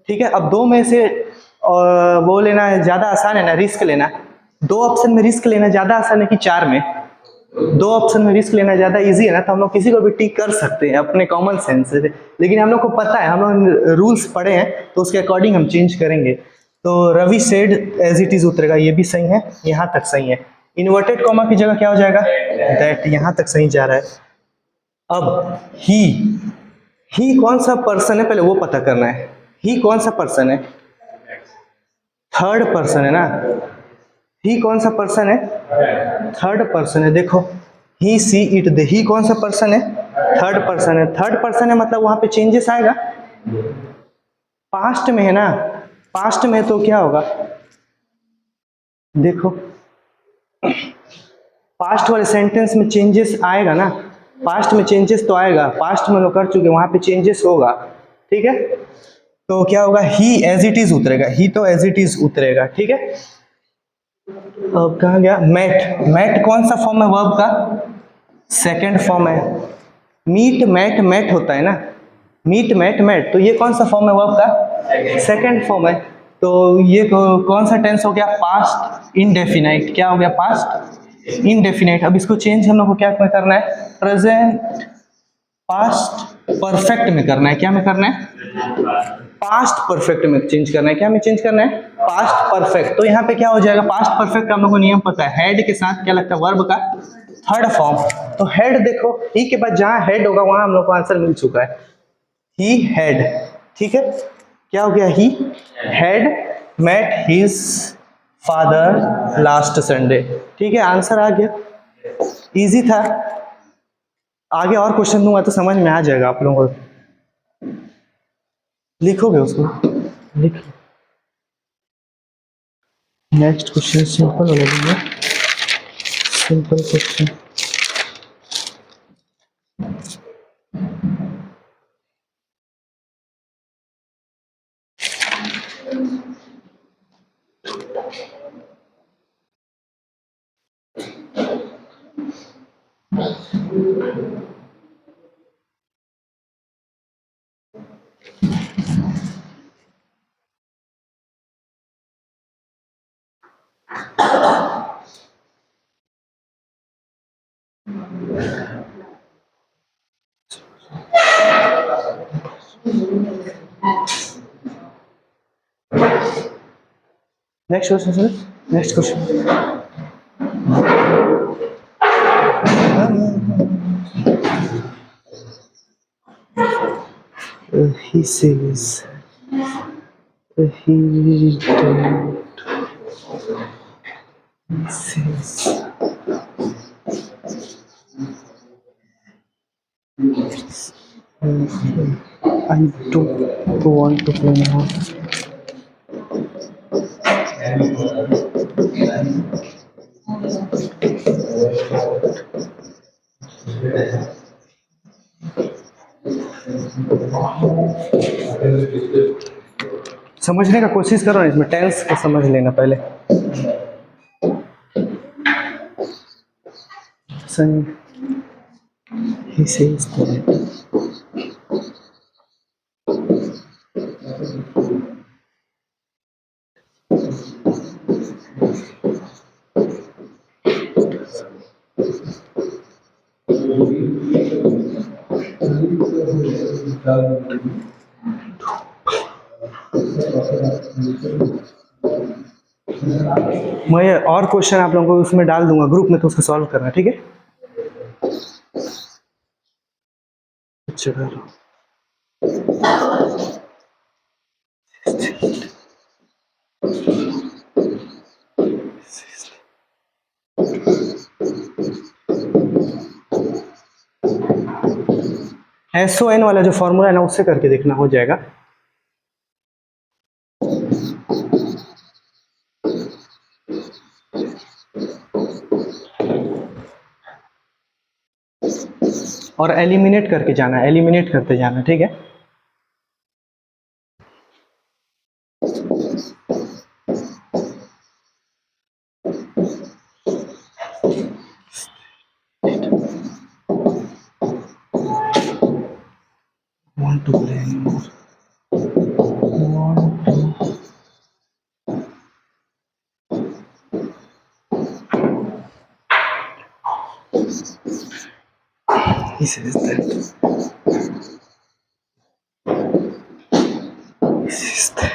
ठीक है, अब 2 में से वो लेना है ज़्यादा आसान है ना, रिस्क लेना। 2 ऑप्शन में रिस्क लेना ज़्यादा आसान है कि 4 में? 2 ऑप्शन में रिस्क लेना ज़्यादा इजी है ना, तो हम लोग किसी को भी टिक कर सकते हैं अपने कॉमन सेंस से। लेकिन हम लोग को पता है, हम लोग रूल्स पढ़े हैं, तो उसके अकॉर्डिंग हम चेंज करेंगे। तो Ravi said as it is उतरेगा, ये भी सही है, यहाँ तक सही है। इन्वर्टेड कॉमा की जगह क्या हो जाएगा? दैट। यहाँ तक सही जा रहा है। अब ही कौन सा पर्सन है, पहले वो पता करना है। ही कौन सा पर्सन है? थर्ड पर्सन है ना। ही कौन सा पर्सन है? थर्ड पर्सन है। देखो ही सी इट दे, ही कौन सा पर्सन है? थर्ड पर्सन है। थर्ड पर्सन है मतलब वहां पे चेंजेस आएगा। पास्ट में है ना, पास्ट में तो क्या होगा? देखो पास्ट वाले सेंटेंस में चेंजेस आएगा ना, पास्ट में चेंजेस तो आएगा। पास्ट में लोग कर चुके, वहां पे चेंजेस होगा। ठीक है, तो क्या होगा? ही एज इट इज उतरेगा, ही तो एज इट इज उतरेगा। ठीक है, अब कहाँ गया? मैट। मैट कौन सा फॉर्म है वर्ब का? सेकंड फॉर्म है। मीट मैट मैट होता है ना, मीट मैट मैट, तो ये कौन सा फॉर्म है वर्ब का? सेकंड फॉर्म है। तो ये कौन सा टेंस हो गया? Past indefinite. क्या हो गया? Past indefinite. अब इसको चेंज हम लोग को क्या में करना है? प्रेजेंट पास्ट परफेक्ट में करना है। क्या में करना है? पास्ट परफेक्ट में चेंज करना है। क्या में चेंज करना है? Past perfect. तो यहाँ पे क्या हो जाएगा? पास्ट परफेक्ट का हम लोग को नियम पता है, हेड के साथ क्या लगता है? वर्ब का थर्ड फॉर्म। तो हेड देखो, ही के बाद जहां हेड होगा वहां हम लोग को आंसर मिल चुका है, ही हैड। ठीक है, क्या हो गया? He had met his father last Sunday. ठीक है, आंसर आ गया, इजी था। आगे और क्वेश्चन दूंगा तो समझ में आ जाएगा आप लोगों को। लिखोगे उसको? लिख। नेक्स्ट क्वेश्चन सिंपल वाला दूंगा, simple question. Next question sir, next question. He says he don't says I don't want to play now. समझने का कोशिश करो ना, इसमें टेंस को समझ लेना पहले। He says that मैं और क्वेश्चन आप लोगों को उसमें डाल दूंगा ग्रुप में, तो उसको सॉल्व करना, ठीक है? चलो SON वाला जो फॉर्मूला है ना, उससे करके देखना, हो जाएगा। और एलिमिनेट करके जाना, एलिमिनेट करते जाना, ठीक है? Want to play anymore. Want to. He says that. He says that.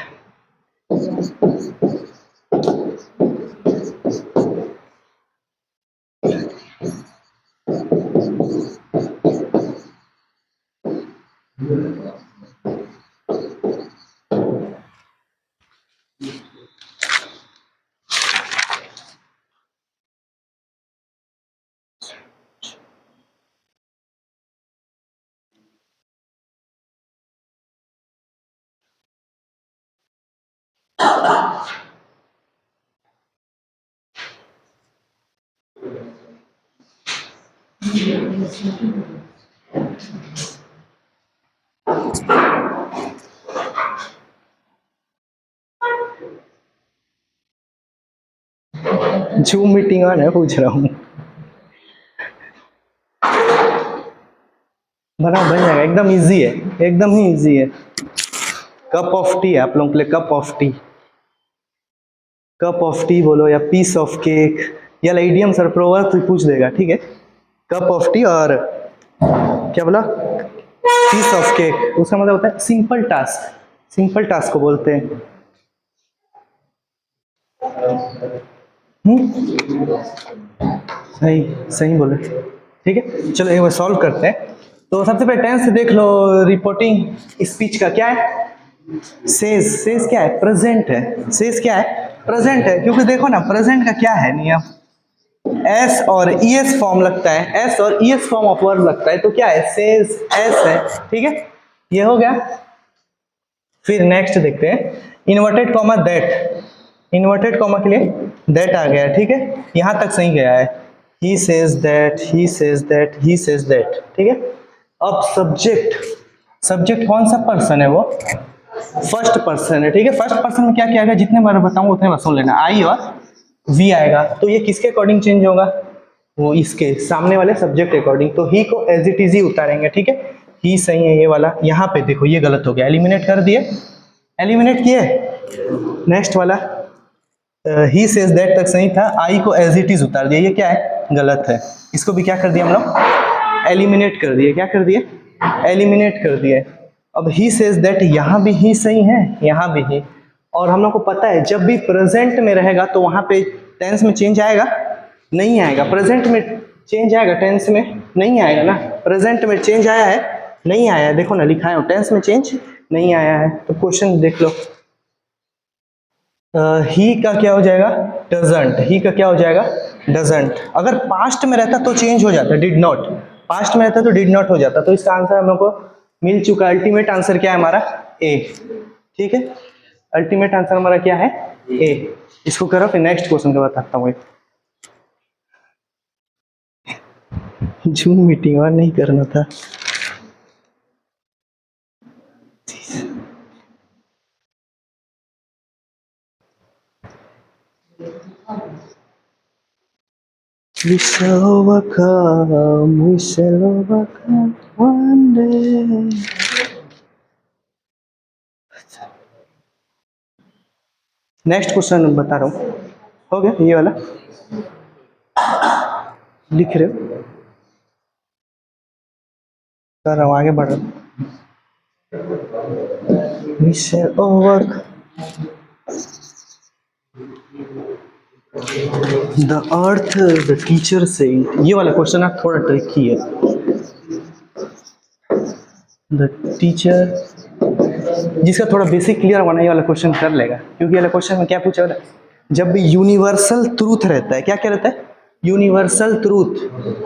Zoom meeting on है, पूछ रहा हूँ। बन जाएगा, एकदम इजी है, एकदम ही इजी है। कप ऑफ टी, आप लोगों के लिए cup of T, cup of T बोलो या पीस ऑफ केक, या इडियम सर प्रोवर्ब तो पूछ देगा, ठीक है? कप ऑफ टी और क्या बोला, पीस ऑफ केक, उसका मतलब होता है सिंपल टास्क, सिंपल टास्क को बोलते हैं। सही सही बोले, ठीक है? चलो एक बार सॉल्व करते हैं। तो सबसे पहले टेंस देख लो, रिपोर्टिंग स्पीच का क्या है? सेज, सेज क्या है? प्रेजेंट है। सेज क्या है? प्रेजेंट है, क्योंकि देखो ना प्रेजेंट का क्या है नियम, एस और ईएस फॉर्म लगता है, एस और ईएस फॉर्म ऑफ वर्ब लगता है, तो क्या है? सेज एस है, ठीक है? ये हो गया। फिर नेक्स्ट देखते हैं, inverted comma that, inverted comma के लिए दैट आ गया, ठीक है? यहां तक सही गया है, he says that, he says that, he says that, ठीक है? अब सब्जेक्ट, सब्जेक्ट कौन सा पर्सन है? वो फर्स्ट पर्सन है, ठीक है? फर्स्ट पर्सन में क्या क्या आएगा, जितने बार बताऊं उतने बार सुन लेना, आई और वी आएगा, तो ये किसके अकॉर्डिंग चेंज होगा? वो इसके सामने वाले सब्जेक्ट अकॉर्डिंग, तो ही को एज इट इज ही उतारेंगे, ठीक है? ही सही है ये वाला, यहाँ पे देखो ये गलत हो गया, एलिमिनेट कर दिए, एलिमिनेट किए। नेक्स्ट वाला ही सेज दैट तक सही था, आई को एज इट इज उतार दिया, ये क्या है, गलत है। इसको भी क्या कर दिया हम लोग, एलिमिनेट कर दिए। क्या कर दिए, एलिमिनेट कर दिए। अब ही सेज दैट, यहाँ भी ही सही है, यहाँ भी ही। और हम लोग को पता है जब भी प्रेजेंट में रहेगा तो वहाँ पे टेंस में चेंज आएगा, नहीं आएगा। प्रेजेंट में चेंज आएगा, टेंस में नहीं आएगा ना। प्रेजेंट में चेंज आया है, नहीं आया है, देखो ना लिखा है, टेंस में चेंज नहीं आया है। तो क्वेश्चन देख लो, ही का क्या हो जाएगा, डजंट। ही का क्या हो जाएगा, डजंट। अगर पास्ट में रहता तो चेंज हो जाता, डिड नॉट। पास्ट में रहता तो डिड नॉट हो जाता। तो इसका आंसर हम लोग को मिल चुका है। अल्टीमेट आंसर क्या है हमारा, ए। ठीक है, अल्टीमेट आंसर हमारा क्या है, ए। इसको करो, फिर नेक्स्ट क्वेश्चन का बताता हूँ। जूम मीटिंग और नहीं करना था। We shall overcome, we shall overcome one day. Next question बता रहा हूँ, हो गया ये वाला, लिख रहे हो, कर रहा हूँ, आगे बढ़ रहा हूँ। We shall overcome the earth, the teacher said। ये वाला क्वेश्चन आप थोड़ा ट्रिकी है। The teacher, जिसका थोड़ा बेसिक क्लियर होगा ना, ये वाला क्वेश्चन कर लेगा। क्योंकि ये वाला क्वेश्चन में क्या पूछा, जब भी यूनिवर्सल ट्रूथ रहता है, क्या क्या रहता है, यूनिवर्सल ट्रूथ।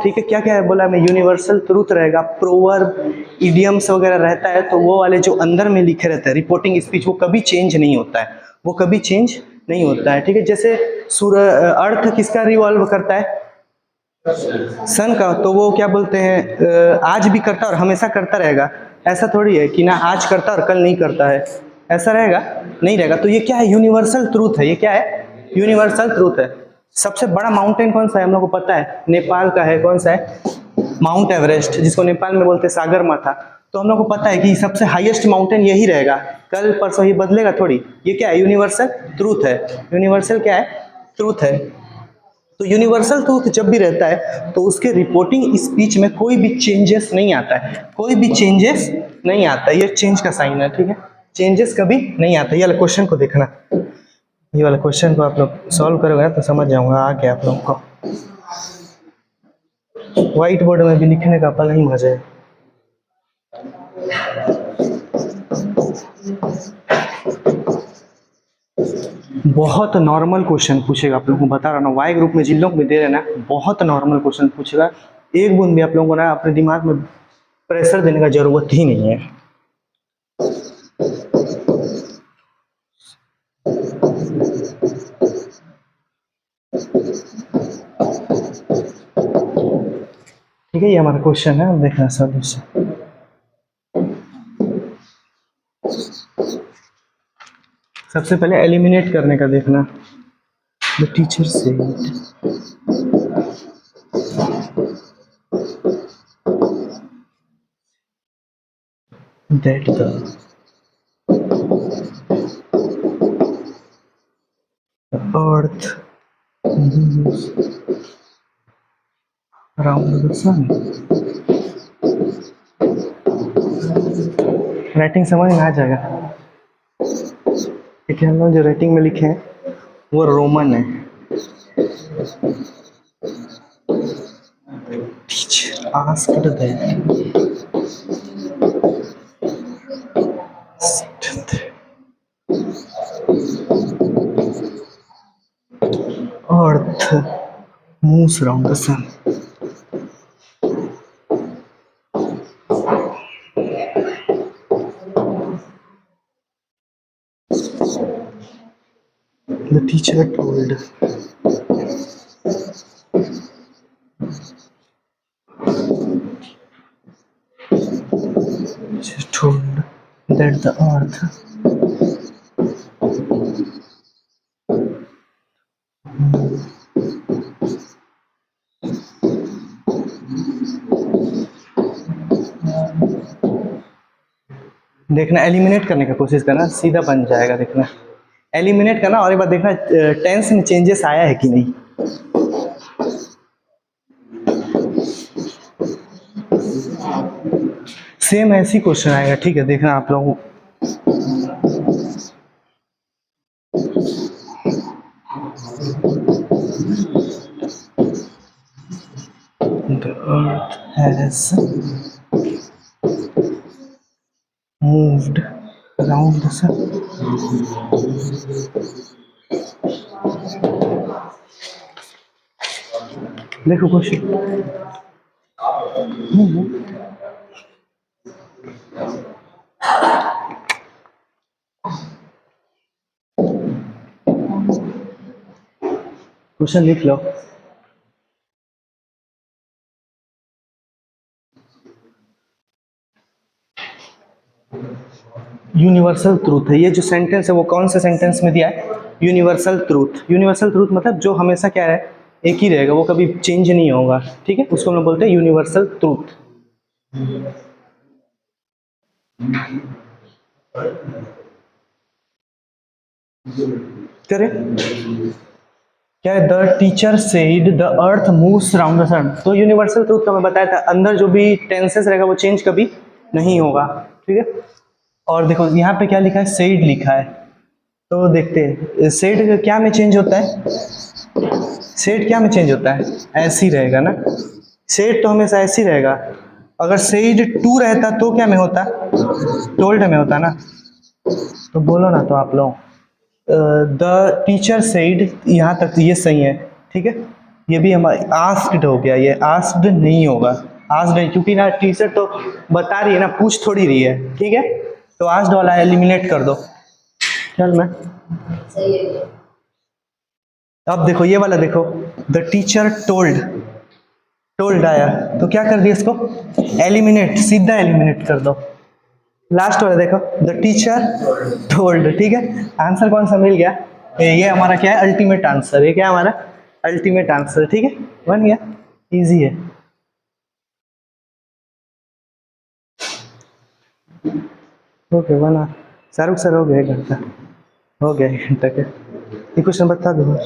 ठीक है, क्या क्या है बोला मैं, यूनिवर्सल ट्रूथ रहेगा, प्रोवर्ब, इडियम्स वगैरह रहता है, तो वो वाले जो अंदर में लिखे रहते हैं, रिपोर्टिंग स्पीच, वो कभी चेंज नहीं होता है, वो कभी चेंज नहीं होता है। ठीक है, जैसे अर्थ किसका रिवॉल्व करता है, सन का, तो वो क्या बोलते हैं, आज भी करता है और हमेशा करता रहेगा। ऐसा थोड़ी है कि ना आज करता और कल नहीं करता है, ऐसा रहेगा, नहीं रहेगा। तो ये क्या है, यूनिवर्सल ट्रूथ है। ये क्या है, यूनिवर्सल ट्रूथ है। सबसे बड़ा माउंटेन कौन सा है, हम लोग को पता है, नेपाल का है। कौन सा है, माउंट एवरेस्ट, जिसको नेपाल में बोलते हैं सागर माथा। तो हम लोग को पता है कि सबसे हाईएस्ट माउंटेन यही रहेगा, कल परसों ही बदलेगा थोड़ी। ये क्या है, यूनिवर्सल ट्रूथ है। यूनिवर्सल क्या है, ट्रूथ है। तो यूनिवर्सल ट्रूथ जब भी रहता है तो उसके रिपोर्टिंग स्पीच में कोई भी चेंजेस नहीं आता है, कोई भी चेंजेस नहीं आता है। ये चेंज का साइन है। ठीक है, चेंजेस कभी नहीं आता। ये वाला क्वेश्चन को देखना, ये वाला क्वेश्चन को आप लोग सॉल्व करोगे तो समझ जाऊंगा आगे आप लोग को। व्हाइट बोर्ड में भी लिखने का अपना ही मजा है। बहुत नॉर्मल क्वेश्चन पूछेगा आप लोगों को, बता रहा ना, वाई ग्रुप में जिन लोग भी दे रहे हैं ना, बहुत नॉर्मल क्वेश्चन पूछेगा। एक बूंद भी आप लोगों को ना अपने दिमाग में प्रेशर देने का जरूरत ही नहीं है। ठीक है, ये हमारा क्वेश्चन है, देखना सॉल्यूशन। सबसे पहले एलिमिनेट करने का देखना। The teacher said that the earth moves around the sun। Writing समझ में आ जाएगा। ठीक है, हम लोग जो राइटिंग में लिखे हैं वो रोमन है। Teacher asked that earth moves around the sun। The teacher told that the earth देखना, एलिमिनेट करने का कोशिश करना, सीधा बन जाएगा। देखना, एलिमिनेट करना और एक बार देखना टेंस में चेंजेस आया है कि नहीं। सेम ऐसी क्वेश्चन आएगा, ठीक है, देखना आप लोग। The earth has moved around the sun. देखो क्वेश्चन। क्वेश्चन लिख लो। यूनिवर्सल ट्रूथ है, ये जो सेंटेंस है वो कौन से सेंटेंस में दिया है? Universal truth. यूनिवर्सल ट्रूथ मतलब जो हमेशा क्या है, एक ही रहेगा, वो कभी चेंज नहीं होगा, ठीक है, उसको हम लोग बोलते हैं यूनिवर्सल ट्रूथ। करें क्या है? The teacher said the earth moves around the sun. तो यूनिवर्सल ट्रूथ का मैं बताया था, अंदर जो भी टेंसेस रहेगा वो चेंज कभी नहीं होगा, ठीक है। और देखो यहाँ पे क्या लिखा है, सेड लिखा है, तो देखते हैं सेड क्या में चेंज होता है। सेड क्या में चेंज होता है? ऐसी रहेगा ना, सेड तो हमेशा ऐसी रहेगा। अगर सेड टू रहता तो क्या में होता? टोल्ड में होता ना। तो बोलो ना तो आप लोग। द टीचर सेड, यहाँ तक तो ये सही है, ठीक है। ये भी हमारा आस्क्ड हो गया, ये आस्क्ड नहीं होगा, आस्क्ड है क्योंकि ना टीचर तो बता रही है ना, पूछ थोड़ी रही है, ठीक है। तो आस्क्ड वाला एलिमिनेट कर दो। चल मैं सही है। अब देखो ये वाला देखो, द टीचर टोल्ड, टोल्ड आया तो क्या कर दिया इसको? एलिमिनेट, सीधा एलिमिनेट कर दो। लास्ट वाला देखो, द टीचर टोल्ड, ठीक है। आंसर कौन सा मिल गया? ये हमारा क्या है? Ultimate answer. ये क्या है हमारा? अल्टीमेट आंसर, ठीक है, बन गया, इजी है। ओके बना। शाहरुख सर हो गया 1 घंटा, हो गया 1 घंटा के। ये क्वेश्चन बता दो।